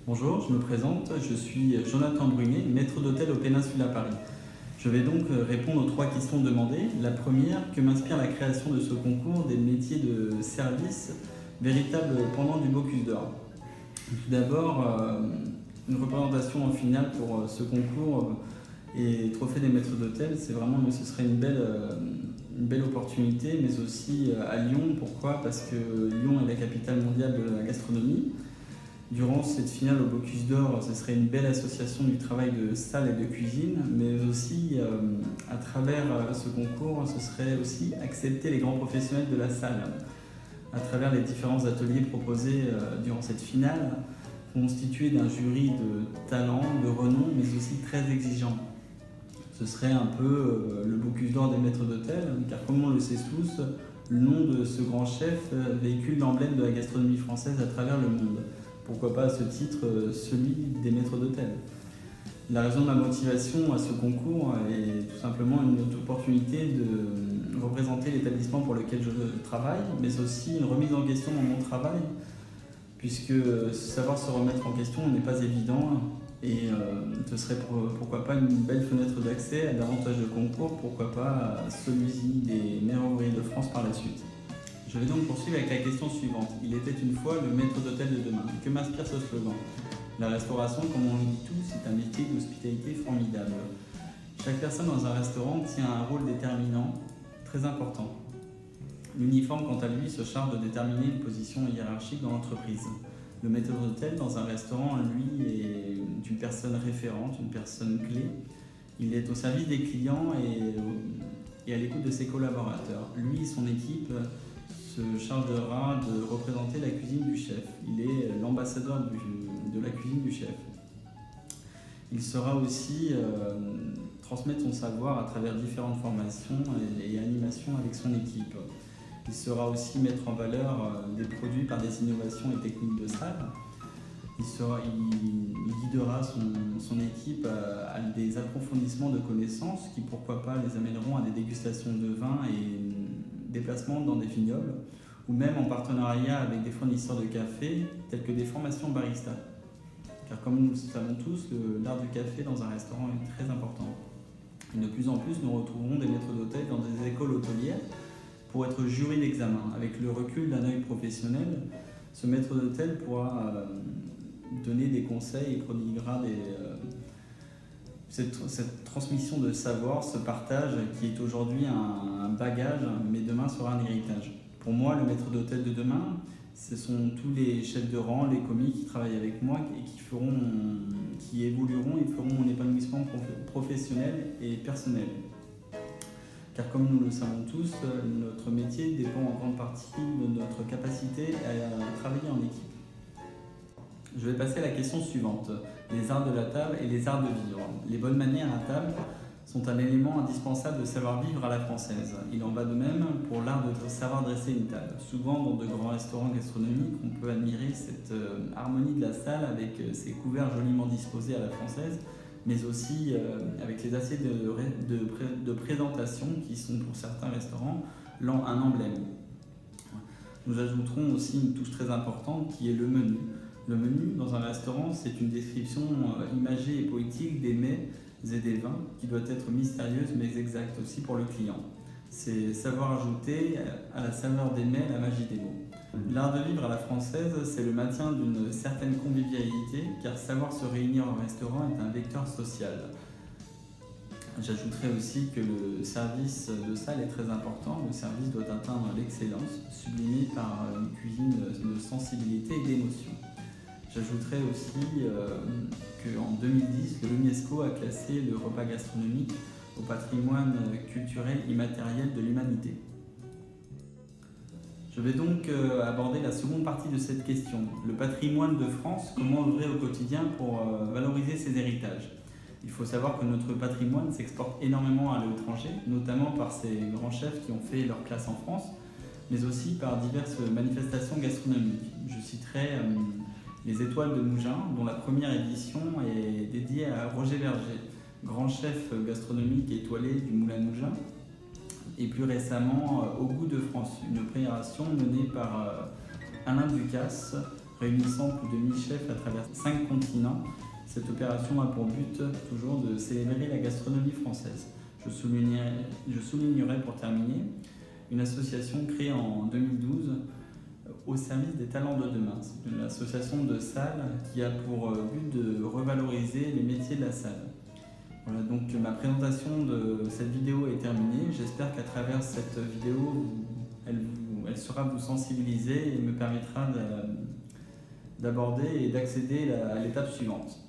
Bonjour, je me présente, je suis Jonathan Brunet, maître d'hôtel au Péninsula Paris. Je vais donc répondre aux 3 questions demandées. La première, que m'inspire la création de ce concours des métiers de service, véritable pendant du Bocuse d'Or? Tout d'abord, une représentation en finale pour ce concours et trophée des maîtres d'hôtel, ce serait une belle opportunité, mais aussi à Lyon. Pourquoi? Parce que Lyon est la capitale mondiale de la gastronomie. Durant cette finale au Bocuse d'Or, ce serait une belle association du travail de salle et de cuisine, mais aussi à travers ce concours, ce serait aussi accepter les grands professionnels de la salle à travers les différents ateliers proposés durant cette finale, constitués d'un jury de talent, de renom, mais aussi très exigeant. Ce serait un peu le Bocuse d'Or des maîtres d'hôtel, car comme on le sait tous, le nom de ce grand chef véhicule l'emblème de la gastronomie française à travers le monde. Pourquoi pas à ce titre celui des maîtres d'hôtel. La raison de ma motivation à ce concours est tout simplement une opportunité de représenter l'établissement pour lequel je travaille, mais aussi une remise en question dans mon travail, puisque savoir se remettre en question n'est pas évident, et ce serait pourquoi pas une belle fenêtre d'accès à davantage de concours, pourquoi pas celui-ci des meilleurs ouvriers de France par la suite. Je vais donc poursuivre avec la question suivante. Il était une fois le maître d'hôtel de demain. Que m'inspire ce slogan? La restauration, comme on le dit tous, c'est un métier d'hospitalité formidable. Chaque personne dans un restaurant tient un rôle déterminant, très important. L'uniforme, quant à lui, se charge de déterminer une position hiérarchique dans l'entreprise. Le maître d'hôtel, dans un restaurant, lui, est une personne référente, une personne clé. Il est au service des clients et à l'écoute de ses collaborateurs. Lui et son équipe se chargera de représenter la cuisine du chef. Il est l'ambassadeur de la cuisine du chef. Il saura aussi transmettre son savoir à travers différentes formations et animations avec son équipe. Il saura aussi mettre en valeur des produits par des innovations et techniques de salle. Il guidera son équipe à des approfondissements de connaissances qui, pourquoi pas, les amèneront à des dégustations de vin et déplacements dans des vignobles, ou même en partenariat avec des fournisseurs de café, tels que des formations barista. Car comme nous le savons tous, l'art du café dans un restaurant est très important. Et de plus en plus, nous retrouverons des maîtres d'hôtel dans des écoles hôtelières pour être jury d'examen. Avec le recul d'un œil professionnel, ce maître d'hôtel pourra donner des conseils et prodiguera cette transmission de savoir, ce partage qui est aujourd'hui un bagage, mais demain sera un héritage. Pour moi, le maître d'hôtel de demain, ce sont tous les chefs de rang, les commis qui travaillent avec moi et qui évolueront et feront mon épanouissement professionnel et personnel. Car comme nous le savons tous, notre métier dépend en grande partie de notre capacité à travailler en équipe. Je vais passer à la question suivante. Les arts de la table et les arts de vivre. Les bonnes manières à table sont un élément indispensable de savoir-vivre à la française. Il en va de même pour l'art de savoir dresser une table. Souvent, dans de grands restaurants gastronomiques, on peut admirer cette harmonie de la salle avec ses couverts joliment disposés à la française, mais aussi avec les assiettes de présentation qui sont pour certains restaurants un emblème. Nous ajouterons aussi une touche très importante qui est le menu. Le menu dans un restaurant, c'est une description imagée et poétique des mets et des vins qui doit être mystérieuse mais exacte aussi pour le client. C'est savoir ajouter à la saveur des mets la magie des mots. L'art de vivre à la française, c'est le maintien d'une certaine convivialité, car savoir se réunir au restaurant est un vecteur social. J'ajouterai aussi que le service de salle est très important. Le service doit atteindre l'excellence, sublimée par une cuisine de sensibilité et d'émotion. J'ajouterai aussi qu'en 2010, l'UNESCO a classé le repas gastronomique au patrimoine culturel immatériel de l'humanité. Je vais donc aborder la seconde partie de cette question. Le patrimoine de France, comment œuvrer au quotidien pour valoriser ses héritages? Il faut savoir que notre patrimoine s'exporte énormément à l'étranger, notamment par ces grands chefs qui ont fait leur classe en France, mais aussi par diverses manifestations gastronomiques. Je citerai les Étoiles de Mougins, dont la première édition est dédiée à Roger Verger, grand chef gastronomique étoilé du Moulin de Mougins, et plus récemment Au goût de France, une opération menée par Alain Ducasse, réunissant plus de 1000 chefs à travers 5 continents. Cette opération a pour but toujours de célébrer la gastronomie française. Je soulignerai pour terminer une association créée en 2012 au service des talents de demain. C'est une association de salle qui a pour but de revaloriser les métiers de la salle. Voilà, donc ma présentation de cette vidéo est terminée. J'espère qu'à travers cette vidéo, elle saura vous sensibiliser et me permettra d'aborder et d'accéder à l'étape suivante.